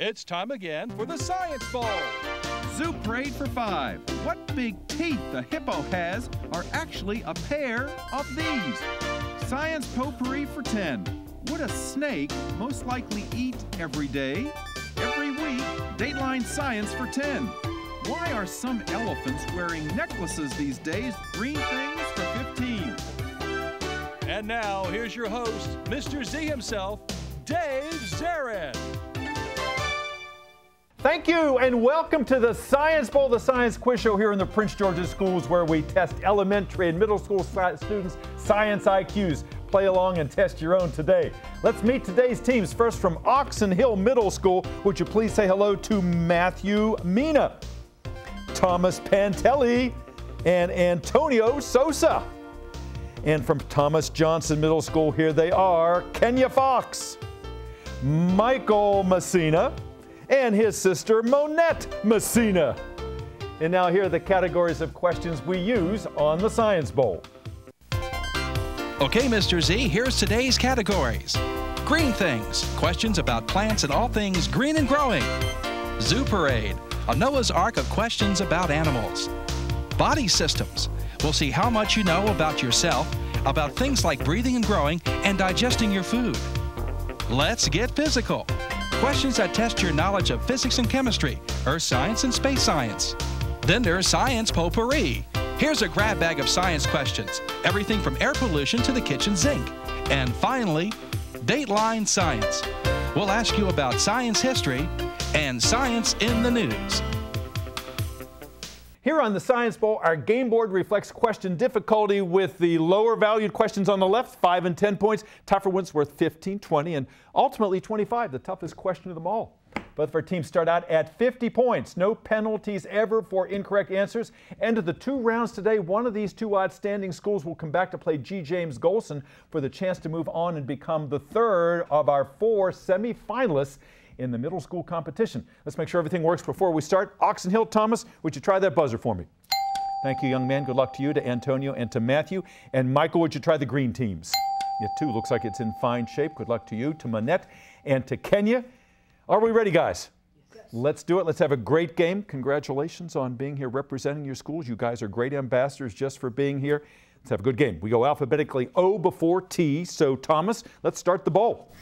It's time again for the Science Bowl. Zoo Parade for 5. What big teeth the hippo has are actually a pair of these. Science Potpourri for 10. Would a snake most likely eat every day? Every week, Dateline Science for 10. Why are some elephants wearing necklaces these days? Green things for 15. And now, here's your host, Mr. Z himself, Dave Zarin. Thank you, and welcome to the Science Bowl, the science quiz show here in the Prince George's schools, where we test elementary and middle school students' science IQs. Play along and test your own today. Let's meet today's teams. First, from Oxon Hill Middle School, would you please say hello to Matthew Mina, Thomas Pantelli, and Antonio Sosa. And from Thomas Johnson Middle School, here they are, Kenya Fox, Michael Messina, and his sister Monette Messina. And now here are the categories of questions we use on the Science Bowl. Okay, Mr. Z, here's today's categories. Green things, questions about plants and all things green and growing. Zoo Parade, a Noah's Ark of questions about animals. Body systems, we'll see how much you know about yourself, about things like breathing and growing and digesting your food. Let's get physical. Questions that test your knowledge of physics and chemistry, earth science and space science. Then there's Science Potpourri. Here's a grab bag of science questions, everything from air pollution to the kitchen sink. And finally, Dateline Science. We'll ask you about science history and science in the news. Here on the Science Bowl, our game board reflects question difficulty with the lower valued questions on the left, 5 and 10 points. Tougher ones worth 15, 20, and ultimately 25, the toughest question of them all. Both of our teams start out at 50 points. No penalties ever for incorrect answers. End of the 2 rounds today, one of these 2 outstanding schools will come back to play G. James Golson for the chance to move on and become the 3rd of our 4 semifinalists in the middle school competition. Let's make sure everything works before we start. Oxon Hill, Thomas, would you try that buzzer for me? Thank you, young man. Good luck to you, to Antonio, and to Matthew. And Michael, would you try the green teams? It too looks like it's in fine shape. Good luck to you, to Monette, and to Kenya. Are we ready, guys? Yes. Let's do it. Let's have a great game. Congratulations on being here representing your schools. You guys are great ambassadors just for being here. Let's have a good game. We go alphabetically O before T. So, Thomas, let's start the bowl.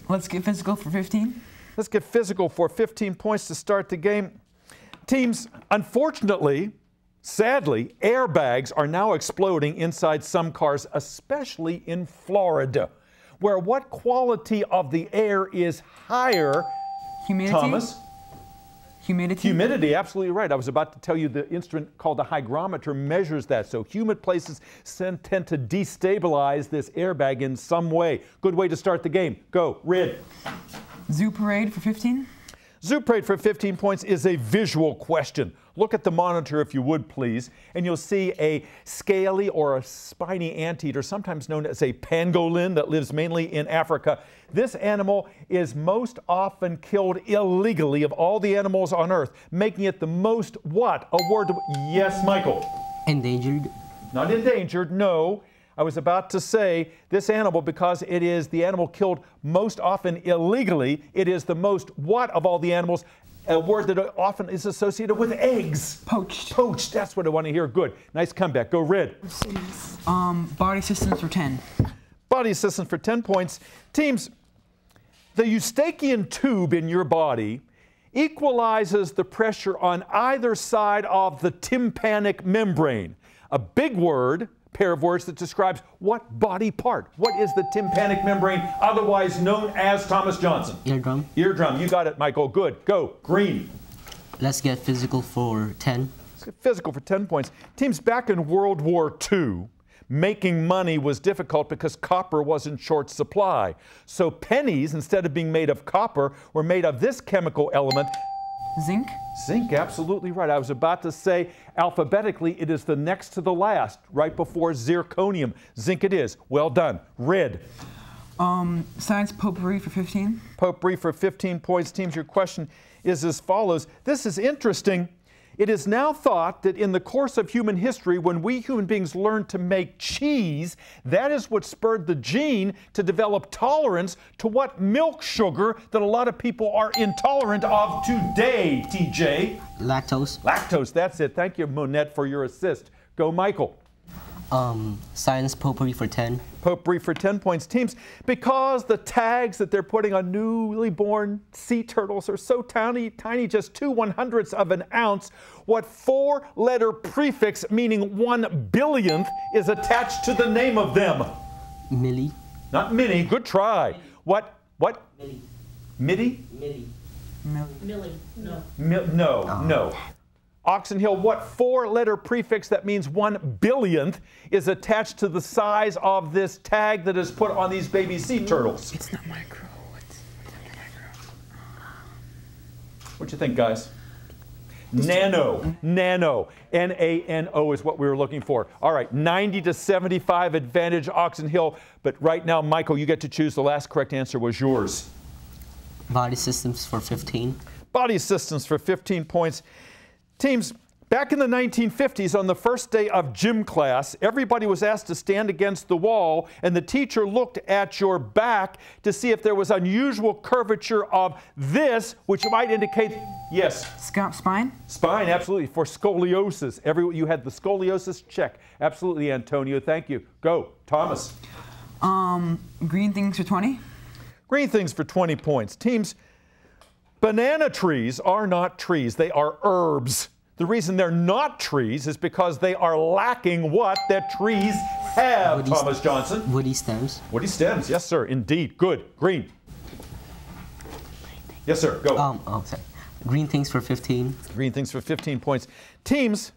Let's get physical for 15. Let's get physical for 15 points to start the game. Teams, unfortunately, sadly, airbags are now exploding inside some cars, especially in Florida, where what quality of the air is higher? Humidity. Thomas? Humidity. Humidity, absolutely right. I was about to tell you the instrument called the hygrometer measures that. So humid places tend to destabilize this airbag in some way. Good way to start the game. Go, Rid. Zoo Parade for 15. Zoo Parade for 15 points is a visual question. Look at the monitor if you would, please, and you'll see a scaly or a spiny anteater, sometimes known as a pangolin, that lives mainly in Africa. This animal is most often killed illegally of all the animals on Earth, making it the most what? Award? Yes, Michael. Endangered. Not endangered, no. I was about to say this animal, because it is the animal killed most often illegally, it is the most what of all the animals? A word that often is associated with eggs. Poached. Poached, that's what I want to hear. Good. Nice comeback. Go, Red. Body systems for 10. Body systems for 10 points. Teams, the Eustachian tube in your body equalizes the pressure on either side of the tympanic membrane. A big word, pair of words that describes what body part? What is the tympanic membrane, otherwise known as, Thomas Johnson? Eardrum. Eardrum. You got it, Michael. Good. Go. Green. Let's get physical for 10. Let's get physical for 10 points. Teams, back in World War II, making money was difficult because copper was in short supply. So pennies, instead of being made of copper, were made of this chemical element. Zinc. Zinc, absolutely right. I was about to say alphabetically it is the next to the last, right before zirconium. Zinc it is. Well done. Red. Science Potpourri for 15. Potpourri for 15 points. Teams, your question is as follows. This is interesting. It is now thought that in the course of human history, when we human beings learned to make cheese, that is what spurred the gene to develop tolerance to what milk sugar that a lot of people are intolerant of today, TJ? Lactose. Lactose, that's it. Thank you, Monette, for your assist. Go, Michael. Science potpourri for 10. Potpourri for 10 points. Teams, because the tags that they're putting on newly born sea turtles are so tiny, just 2/100ths of an ounce, what 4-letter prefix meaning 1/billionth is attached to the name of them? Milli. Not mini. Good try. What? Milli. Midi? Milli. Millie. No. No. Oxon Hill, what 4-letter prefix that means 1/billionth is attached to the size of this tag that is put on these baby sea turtles? It's not micro. It's not micro. What you think, guys? Nano. Nano. N-A-N-O is what we were looking for. All right, 90-75 advantage, Oxon Hill. But right now, Michael, you get to choose. The last correct answer was yours. Body systems for 15. Body systems for 15 points. Teams, back in the 1950s, on the first day of gym class, everybody was asked to stand against the wall, and the teacher looked at your back to see if there was unusual curvature of this, which might indicate, yes? Spine? Spine, absolutely, for scoliosis. You had the scoliosis check. Absolutely, Antonio, thank you. Go, Thomas. Green things for 20. Green things for 20 points. Teams, banana trees are not trees, they are herbs. The reason they're not trees is because they are lacking what that trees have, Thomas Johnson. Woody stems. Woody stems, yes sir, indeed. Good. Green. Yes sir, go. Sorry. Green things for 15. Green things for 15 points. Teams,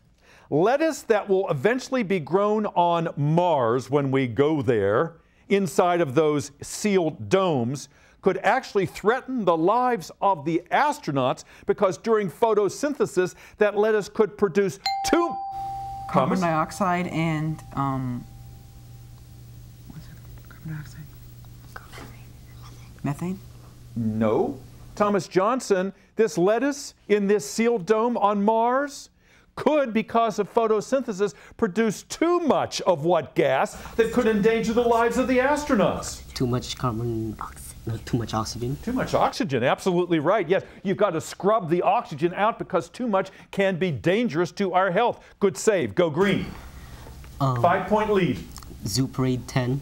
lettuce that will eventually be grown on Mars when we go there, inside of those sealed domes, could actually threaten the lives of the astronauts because during photosynthesis, that lettuce could produce two Carbon dioxide and what's it? Carbon dioxide. Methane? No. Thomas Johnson, this lettuce in this sealed dome on Mars could, because of photosynthesis, produce too much of what gas that could endanger the lives of the astronauts? Too much carbon. Too much oxygen. Too much oxygen, absolutely right. Yes, you've got to scrub the oxygen out because too much can be dangerous to our health. Good save. Go green. 5-point lead. Zoo parade 10.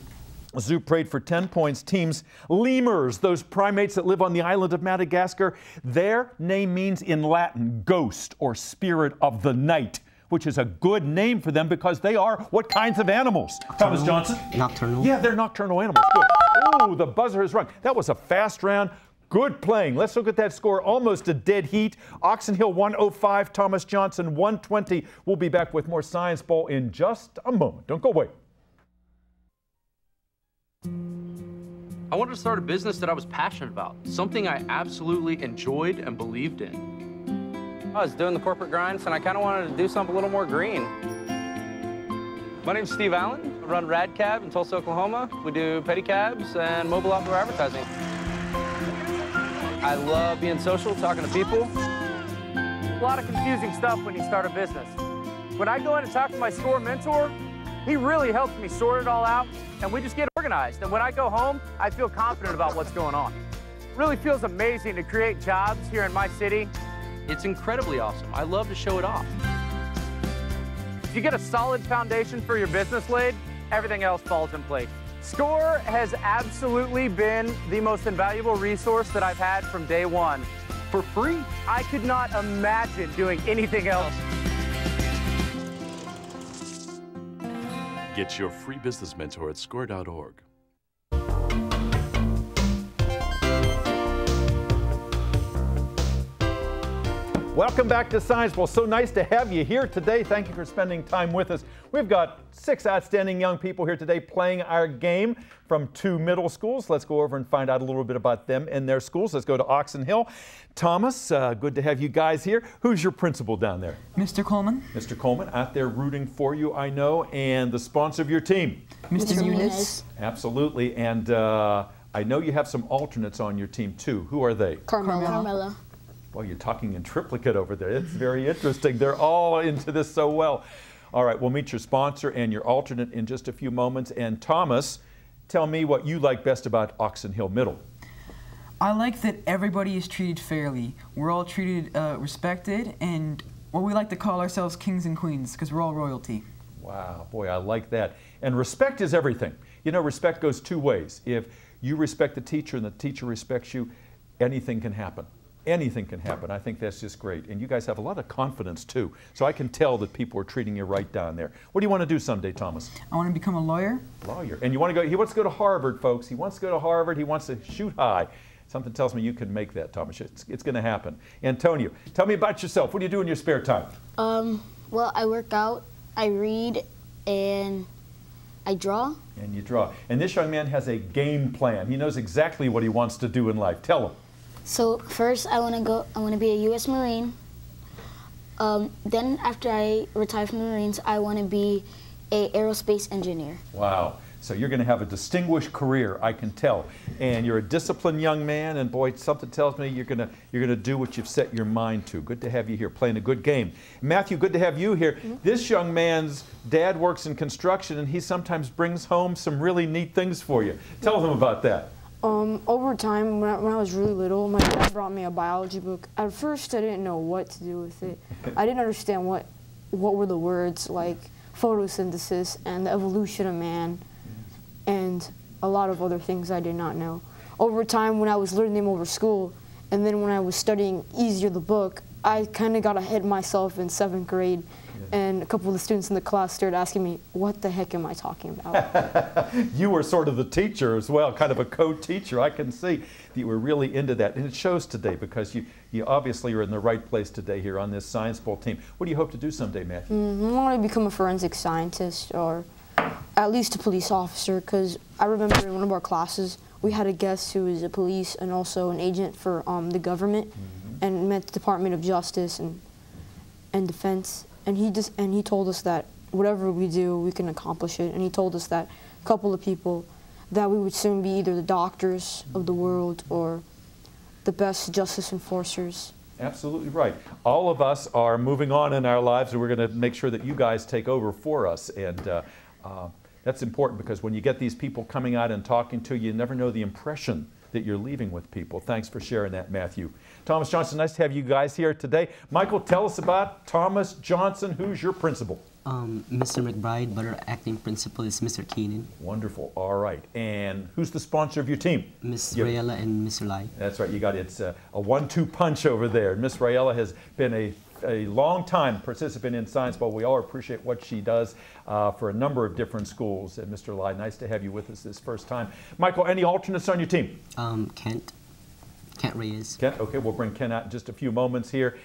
Zoo parade for 10 points. Teams, lemurs, those primates that live on the island of Madagascar, their name means in Latin ghost or spirit of the night, which is a good name for them because they are what kinds of animals? Thomas Johnson? Nocturnal. Yeah, they're nocturnal animals. Good. Ooh, the buzzer has rung. That was a fast round. Good playing. Let's look at that score. Almost a dead heat. Oxon Hill 105, Thomas Johnson 120. We'll be back with more Science Bowl in just a moment. Don't go away. I wanted to start a business that I was passionate about, something I absolutely enjoyed and believed in. I was doing the corporate grind, and I kind of wanted to do something a little more green. My name's Steve Allen. I run Rad Cab in Tulsa, Oklahoma. We do pedicabs and mobile outdoor advertising. I love being social, talking to people. A lot of confusing stuff when you start a business. When I go in and talk to my store mentor, he really helps me sort it all out, and we just get organized. And when I go home, I feel confident about what's going on. It really feels amazing to create jobs here in my city. It's incredibly awesome. I love to show it off. If you get a solid foundation for your business laid, everything else falls in place. SCORE has absolutely been the most invaluable resource that I've had from day one. For free? I could not imagine doing anything else. Get your free business mentor at score.org. Welcome back to Science Bowl. So nice to have you here today. Thank you for spending time with us. We've got 6 outstanding young people here today playing our game from 2 middle schools. Let's go over and find out a little bit about them and their schools. Let's go to Oxon Hill. Thomas, good to have you guys here. Who's your principal down there? Mr. Coleman. Mr. Coleman, out there rooting for you, I know. And the sponsor of your team? Mr. Muniz. Absolutely. And I know you have some alternates on your team too. Who are they? Carmela. Well, you're talking in triplicate over there. It's very interesting. They're all into this so well. All right, we'll meet your sponsor and your alternate in just a few moments. And Thomas, tell me what you like best about Oxon Hill Middle. I like that everybody is treated fairly. We're all treated, respected, and we like to call ourselves kings and queens because we're all royalty. Wow, boy, I like that. And respect is everything. You know, respect goes two ways. If you respect the teacher and the teacher respects you, anything can happen. Anything can happen. I think that's just great. And you guys have a lot of confidence, too. So I can tell that people are treating you right down there. What do you want to do someday, Thomas? I want to become a lawyer. Lawyer. And you want to go, he wants to go to Harvard, folks. He wants to go to Harvard. He wants to shoot high. Something tells me you can make that, Thomas. It's going to happen. Antonio, tell me about yourself. What do you do in your spare time? Well, I work out, I read, and I draw. And you draw. And this young man has a game plan. He knows exactly what he wants to do in life. Tell him. So first, I want to be a U.S. Marine. Then after I retire from the Marines, I want to be an aerospace engineer. Wow. So you're going to have a distinguished career, I can tell. And you're a disciplined young man, and boy, something tells me you're going to do what you've set your mind to. Good to have you here playing a good game. Matthew, good to have you here. Mm-hmm. This young man's dad works in construction, and he sometimes brings home some really neat things for you. Tell them about that. Over time, when I was really little, my dad brought me a biology book. At first, I didn't know what to do with it. I didn't understand what were the words like photosynthesis and the evolution of man, and a lot of other things I did not know. Over time, when I was learning them over school, and then when I was studying easier the book, I kind of got ahead of myself in 7th grade, and a couple of the students in the class started asking me, what the heck am I talking about? You were sort of the teacher as well, kind of a co-teacher. I can see that you were really into that, and it shows today because you obviously are in the right place today here on this Science Bowl team. What do you hope to do someday, Matthew? I want to become a forensic scientist, or at least a police officer, because I remember in one of our classes we had a guest who was a police and also an agent for the government, and meant the Department of Justice and Defense, and he told us that whatever we do we can accomplish it, and he told us that a couple of people that we would soon be either the doctors of the world or the best justice enforcers. Absolutely right. All of us are moving on in our lives, and we're going to make sure that you guys take over for us. And that's important because when you get these people coming out and talking to you, you never know the impression that you're leaving with people. Thanks for sharing that, Matthew. Thomas Johnson, nice to have you guys here today. Michael, tell us about Thomas Johnson. Who's your principal? Mr. McBride, but our acting principal is Mr. Keenan. Wonderful. All right. And who's the sponsor of your team? Miss Rayella and Mr. Lai. That's right. You got it. It's a 1-2 punch over there. Miss Rayella has been a long time participant in Science Bowl. We all appreciate what she does for a number of different schools. And Mr. Lai, nice to have you with us this first time. Michael, any alternates on your team? Kent Reyes. Kent, okay, we'll bring Kent out in just a few moments here.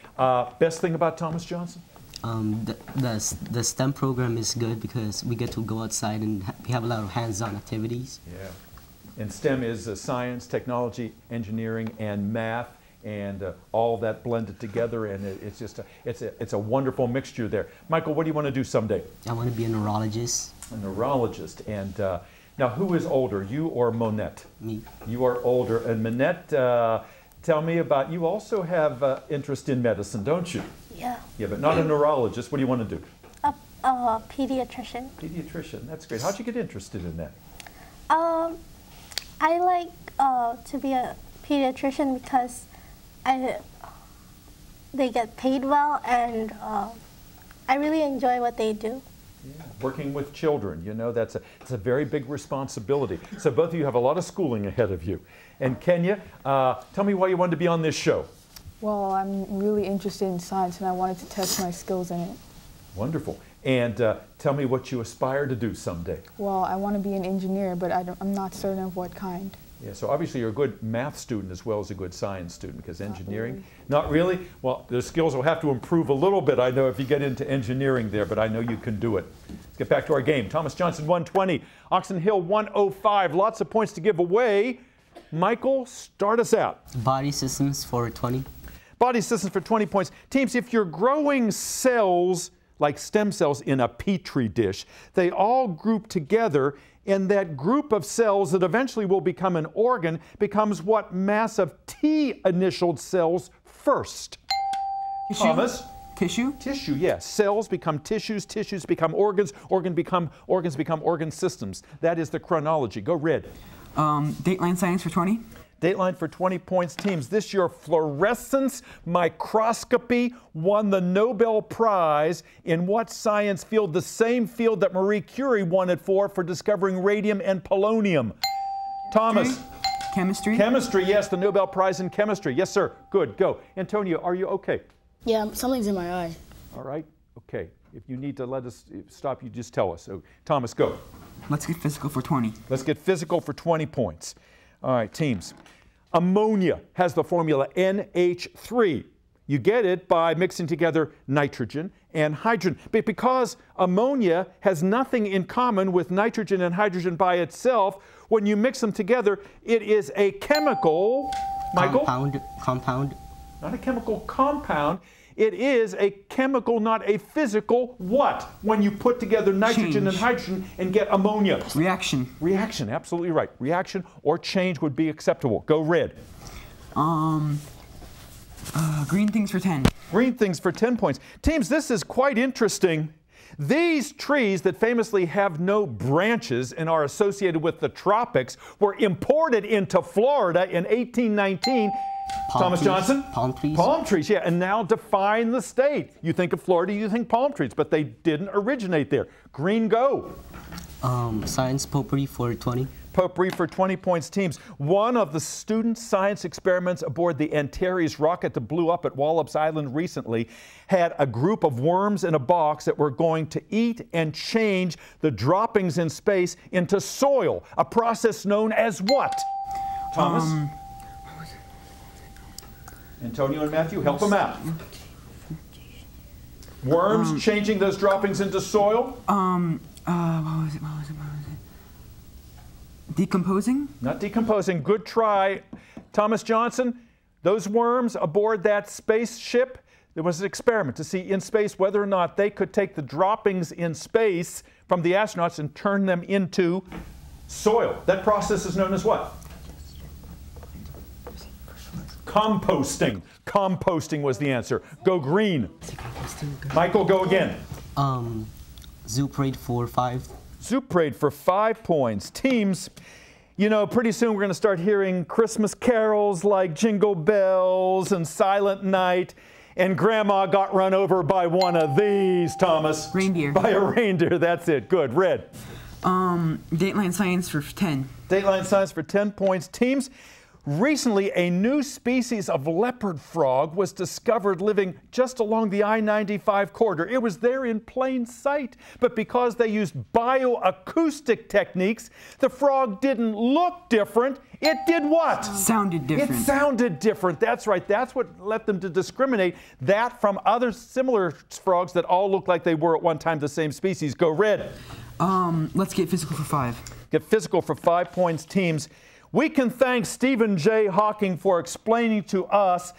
Best thing about Thomas Johnson? The STEM program is good because we get to go outside and we have a lot of hands-on activities. Yeah. And STEM is science, technology, engineering, and math, and all that blended together, and it's just it's a wonderful mixture there. Michael, what do you want to do someday? I want to be a neurologist. A neurologist. And now, who is older, you or Monette? Me. You are older. And Monette, tell me about, you also have interest in medicine, don't you? Yeah. Yeah, but not a neurologist. What do you want to do? A pediatrician. Pediatrician, that's great. How'd you get interested in that? I like to be a pediatrician because they get paid well, and I really enjoy what they do. Yeah. Working with children, you know, it's a very big responsibility. So both of you have a lot of schooling ahead of you. And Kenya, tell me why you wanted to be on this show. Well, I'm really interested in science, and I wanted to test my skills in it. Wonderful. And tell me what you aspire to do someday. Well, I want to be an engineer, but I'm not certain of what kind. Yeah, so obviously you're a good math student as well as a good science student, because engineering, not really? Well, the skills will have to improve a little bit, I know, if you get into engineering there, but I know you can do it. Let's get back to our game. Thomas Johnson, 120. Oxon Hill, 105. Lots of points to give away. Michael, start us out. Body systems for 20. Body systems for 20 points. Teams, if you're growing cells like stem cells in a petri dish, they all group together, and that group of cells that eventually will become an organ becomes what mass of T-initialed cells first? Tissue? Thomas? Tissue? Tissue, yes. Cells become tissues, tissues become organs, organs become organ systems. That is the chronology. Go red. Dateline science for 20. Dateline for 20 points, teams. This year, fluorescence microscopy won the Nobel Prize in what science field? The same field that Marie Curie won it for discovering radium and polonium. Thomas. Chemistry? Chemistry, yes, the Nobel Prize in chemistry. Yes, sir. Good, go. Antonio, are you okay? Yeah, something's in my eye. All right, okay. If you need to let us stop, you just tell us. So, Thomas, go. Let's get physical for 20. Let's get physical for 20 points. All right, teams. Ammonia has the formula NH3. You get it by mixing together nitrogen and hydrogen. But because ammonia has nothing in common with nitrogen and hydrogen by itself, when you mix them together, it is a chemical. Michael? Compound. Not a chemical compound. It is a chemical, not a physical what? When you put together nitrogen and hydrogen and get ammonia. Reaction. Reaction, absolutely right. Reaction or change would be acceptable. Go red. Green things for 10. Green things for 10 points. Teams, this is quite interesting. These trees that famously have no branches and are associated with the tropics were imported into Florida in 1819. Thomas Johnson? Palm trees. Palm trees, yeah, and now define the state. You think of Florida, you think palm trees, but they didn't originate there. Green, go. Science potpourri for 20. Potpourri for 20 points, teams. One of the student science experiments aboard the Antares rocket that blew up at Wallops Island recently had a group of worms in a box that were going to eat and change the droppings in space into soil, a process known as what? Thomas? Antonio and Matthew, help them out. Worms changing those droppings into soil? What was it? Decomposing? Not decomposing. Good try. Thomas Johnson, those worms aboard that spaceship, there was an experiment to see in space whether or not they could take the droppings in space from the astronauts and turn them into soil. That process is known as what? Composting. Composting was the answer. Go green. Michael, go again. Zoo parade for 5. Zoo parade for 5 points. Teams, you know, pretty soon we're going to start hearing Christmas carols like Jingle Bells and Silent Night. And Grandma got run over by one of these, Thomas. Reindeer. By a reindeer, that's it. Good. Red. Dateline science for 10. Dateline science for 10 points. Teams, recently a new species of leopard frog was discovered living just along the I-95 corridor. It was there in plain sight, but because they used bioacoustic techniques, the frog didn't look different. It did what? Sounded different. It sounded different. That's right. That's what led them to discriminate that from other similar frogs that all looked like they were at one time the same species. Go red. Let's get physical for 5. Get physical for 5 points, teams. We can thank Stephen J. Hawking for explaining to us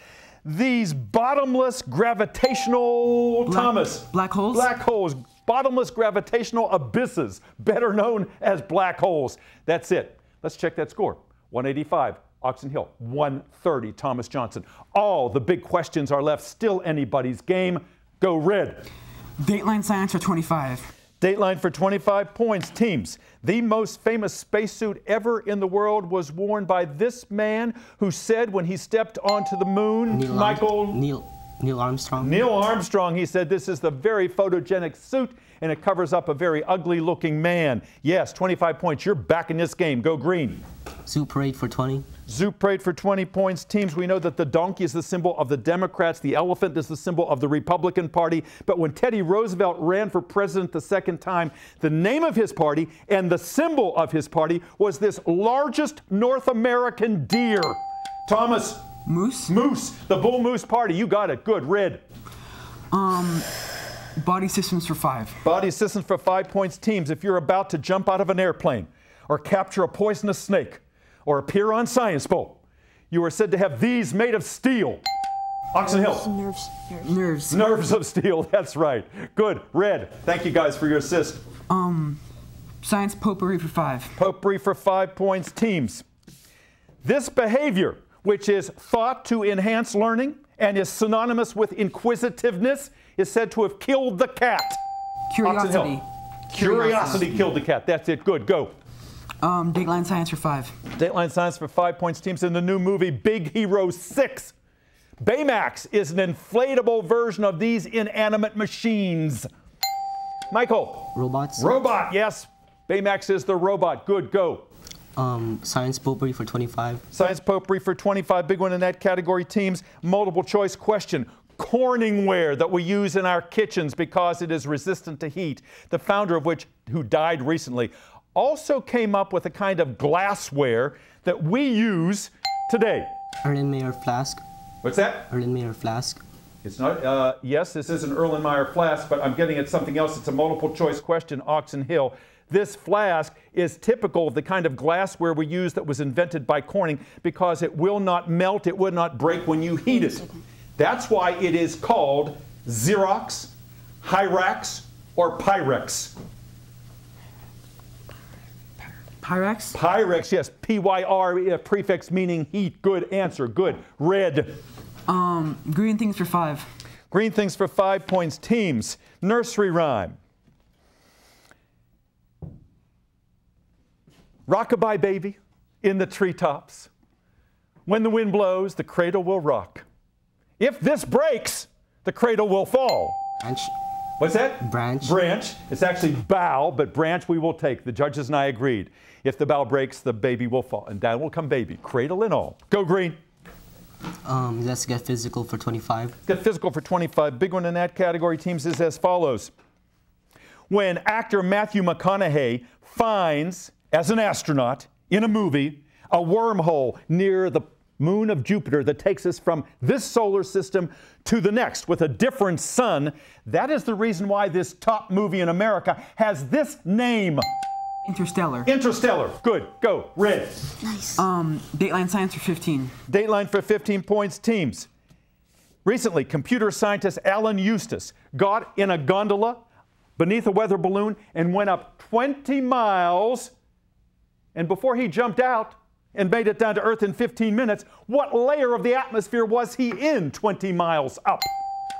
these bottomless gravitational, Black holes? Black holes. Bottomless gravitational abysses, better known as black holes. That's it. Let's check that score. 185, Oxon Hill. 130, Thomas Johnson. All the big questions are left. Still anybody's game. Go red. Dateline science for 25. Dateline for 25 points. Teams, the most famous spacesuit ever in the world was worn by this man who said when he stepped onto the moon, Neil Armstrong. Neil Armstrong, he said this is the very photogenic suit and it covers up a very ugly looking man. Yes, 25 points. You're back in this game. Go green. Zoo parade for 20. Zoo parade for 20 points. Teams, we know that the donkey is the symbol of the Democrats. The elephant is the symbol of the Republican Party. But when Teddy Roosevelt ran for president the second time, the name of his party and the symbol of his party was this largest North American deer. Thomas. Moose? Moose. The Bull Moose Party. You got it. Good. Red. Body systems for 5. Body systems for 5 points. Teams, if you're about to jump out of an airplane or capture a poisonous snake or appear on Science Bowl, you are said to have these made of steel. Oxon Hill. Nerves. Nerves of steel. That's right. Good. Red. Thank you guys for your assist. Science potpourri for 5. Potpourri for 5 points. Teams, this behavior, which is thought to enhance learning and is synonymous with inquisitiveness, is said to have killed the cat? Curiosity. Curiosity killed the cat. That's it. Good. Go. Dateline Science for 5. Dateline Science for 5 points. Teams in the new movie Big Hero 6. Baymax is an inflatable version of these inanimate machines. Michael. Robots. Robot, yes. Baymax is the robot. Good, go. Science potpourri for 25. Science potpourri for 25. Big one in that category. Teams, multiple choice question. Corningware that we use in our kitchens because it is resistant to heat. The founder of which, who died recently, also came up with a kind of glassware that we use today. Erlenmeyer flask. What's that? Erlenmeyer flask. It's not, yes, this is an Erlenmeyer flask, but I'm getting at something else. It's a multiple choice question, Oxon Hill. This flask is typical of the kind of glassware we use that was invented by Corning because it will not melt, it will not break when you heat it. That's why it is called Xerox, Hyrax, or Pyrex. Pyrex? Pyrex, yes. P-Y-R, prefix meaning heat. Good answer. Good. Red. Green things for 5. Green things for 5 points. Teams. Nursery rhyme. Rockabye baby in the treetops. When the wind blows, the cradle will rock. If this breaks, the cradle will fall. Branch. What's that? Branch. Branch. It's actually bough, but branch we will take. The judges and I agreed. If the bough breaks, the baby will fall. And down will come baby, cradle and all. Go green. Let's get physical for 25. Get physical for 25. Big one in that category, teams, is as follows. When actor Matthew McConaughey finds, as an astronaut in a movie, a wormhole near the moon of Jupiter that takes us from this solar system to the next with a different sun, that is the reason why this top movie in America has this name. Interstellar. Interstellar. Good. Go. Red. Nice. Dateline Science for 15. Dateline for 15 points. Teams. Recently, computer scientist Alan Eustace got in a gondola beneath a weather balloon and went up 20 miles. And before he jumped out and made it down to Earth in 15 minutes, what layer of the atmosphere was he in 20 miles up?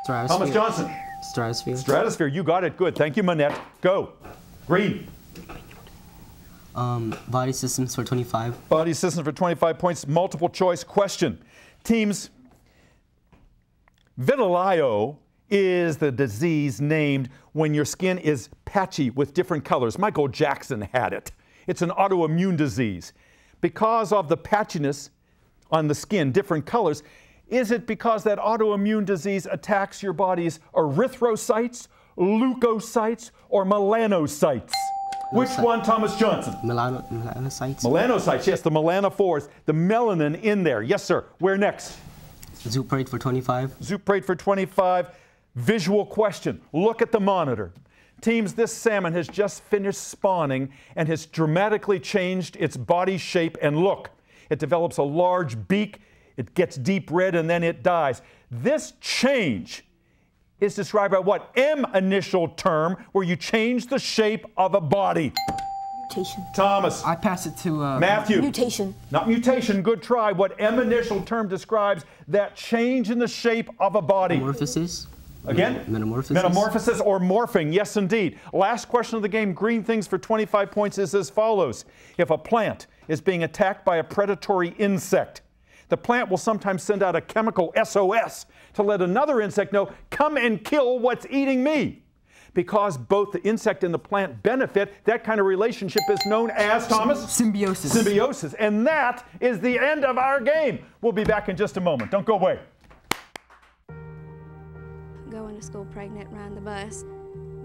Stratosphere. Thomas Johnson. Stratosphere. Stratosphere. You got it. Good. Thank you, Manette. Go. Green. Body systems for 25. Body systems for 25 points. Multiple choice question. Teams. Vitiligo is the disease named when your skin is patchy with different colors. Michael Jackson had it. It's an autoimmune disease. Because of the patchiness on the skin, different colors, is it because that autoimmune disease attacks your body's erythrocytes, leukocytes, or melanocytes? Which one, Thomas Johnson? Melanocytes. Melanocytes, yes, the melanophores, the melanin in there. Yes, sir. Where next? Zoo parade for 25. Zoo parade for 25. Visual question. Look at the monitor. Teams, this salmon has just finished spawning and has dramatically changed its body shape and look. It develops a large beak, it gets deep red, and then it dies. This change is described by what M initial term where you change the shape of a body? Mutation. Thomas. I pass it to Matthew. Mutation. Not mutation, good try. What M initial term describes that change in the shape of a body? Metamorphosis. Again? Metamorphosis. Metamorphosis or morphing, yes indeed. Last question of the game, green things for 25 points is as follows. If a plant is being attacked by a predatory insect, the plant will sometimes send out a chemical SOS to let another insect know, come and kill what's eating me. Because both the insect and the plant benefit, that kind of relationship is known as, Thomas? Symbiosis. Symbiosis. And that is the end of our game. We'll be back in just a moment. Don't go away. Going to school pregnant, riding the bus,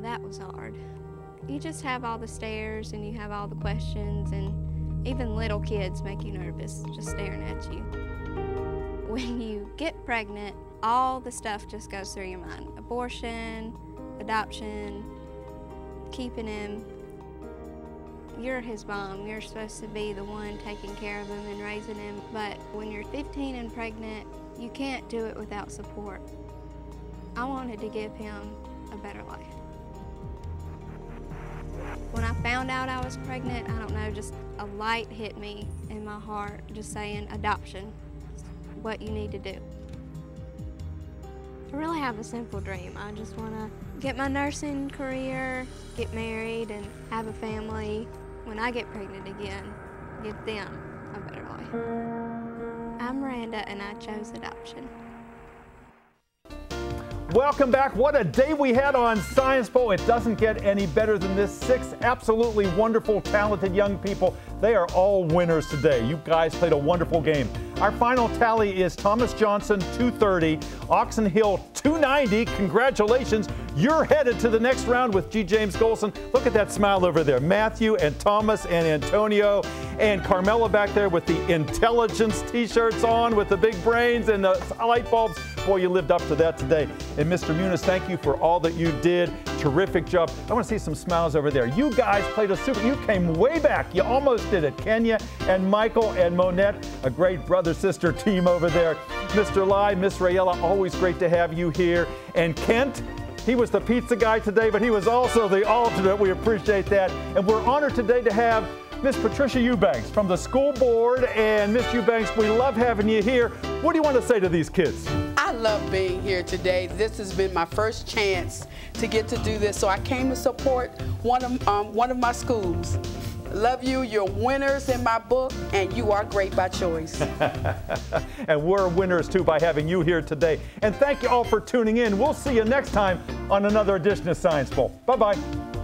that was hard. You just have all the stares and you have all the questions, and even little kids make you nervous just staring at you. When you get pregnant, all the stuff just goes through your mind. Abortion, adoption, keeping him. You're his mom. You're supposed to be the one taking care of him and raising him. But when you're 15 and pregnant, you can't do it without support. I wanted to give him a better life. When I found out I was pregnant, I don't know, just a light hit me in my heart, just saying adoption is what you need to do. I really have a simple dream. I just want to get my nursing career, get married, and have a family. When I get pregnant again, give them a better life. I'm Miranda, and I chose adoption. Welcome back. What a day we had on Science Bowl. It doesn't get any better than this. 6 absolutely wonderful, talented young people. They are all winners today. You guys played a wonderful game. Our final tally is Thomas Johnson, 230, Oxon Hill, 290. Congratulations. You're headed to the next round with G. James Golson. Look at that smile over there. Matthew and Thomas and Antonio and Carmela back there with the intelligence t-shirts on with the big brains and the light bulbs. Boy, you lived up to that today. And Mr. Muniz, thank you for all that you did. Terrific job. I want to see some smiles over there. You guys played you came way back. You almost did it. Kenya and Michael and Monette, a great brother-sister team over there. Mr. Lai, Miss Rayella, always great to have you here. And Kent, he was the pizza guy today, but he was also the alternate. We appreciate that. And we're honored today to have Miss Patricia Eubanks from the school board. And Miss Eubanks, we love having you here. What do you want to say to these kids? I love being here today. This has been my first chance to get to do this, so I came to support one of my schools. Love you. You're winners in my book, and you are great by choice. And we're winners, too, by having you here today. And thank you all for tuning in. We'll see you next time on another edition of Science Bowl. Bye-bye.